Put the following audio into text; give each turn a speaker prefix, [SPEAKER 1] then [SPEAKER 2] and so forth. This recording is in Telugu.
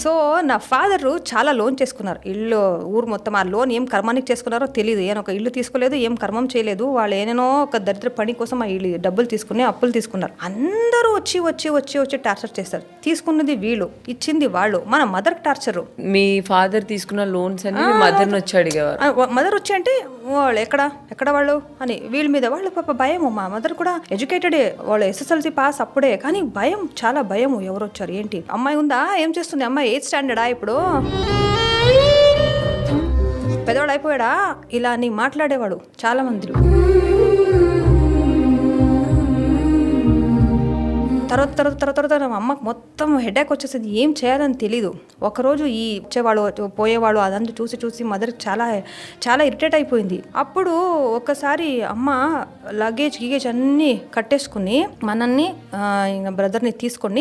[SPEAKER 1] సో నా ఫాదరు చాలా లోన్ చేసుకున్నారు. ఇల్లు ఊరు మొత్తం ఆ లోన్ ఏం కర్మానికి చేసుకున్నారో తెలియదు. ఏమైనా ఒక ఇల్లు తీసుకోలేదు, ఏం కర్మం చేయలేదు. వాళ్ళు ఏనేనో ఒక దరిద్ర పని కోసం ఆ ఇల్లు డబ్బులు తీసుకుని అప్పులు తీసుకున్నారు. అందరూ వచ్చి వచ్చి వచ్చి వచ్చి టార్చర్ చేస్తారు. తీసుకున్నది వీళ్ళు, ఇచ్చింది వాళ్ళు. మన మదర్కి టార్చరు.
[SPEAKER 2] మీ ఫాదర్ తీసుకున్న లోన్స్ అని మదర్ని వచ్చి అడిగేవారు.
[SPEAKER 1] మదర్ వచ్చి అంటే వాళ్ళు ఎక్కడ వాళ్ళు అని వీళ్ళ మీద వాళ్ళు పాప భయము. మా మదర్ కూడా ఎడ్యుకేటెడే, వాళ్ళు SSLC పాస్ అప్పుడే. కానీ భయం, చాలా భయము. ఎవరు వచ్చారు ఏంటి, అమ్మాయి ఉందా, ఏం చేస్తుంది అమ్మాయి, 8th స్టాండర్డా ఇప్పుడు, పెద్దవాడు అయిపోయాడా, ఇలా అని మాట్లాడేవాడు చాలా మంది. తర్వాత మా అమ్మకు మొత్తం హెడేక్ వచ్చేసింది. ఏం చేయాలని తెలీదు. ఒకరోజు ఈ వచ్చేవాళ్ళు పోయేవాళ్ళు అదంతా చూసి మదర్కి చాలా చాలా ఇరిటేట్ అయిపోయింది. అప్పుడు ఒకసారి అమ్మ లగేజ్ గిగేజ్ అన్నీ కట్టేసుకుని మనల్ని బ్రదర్ని తీసుకొని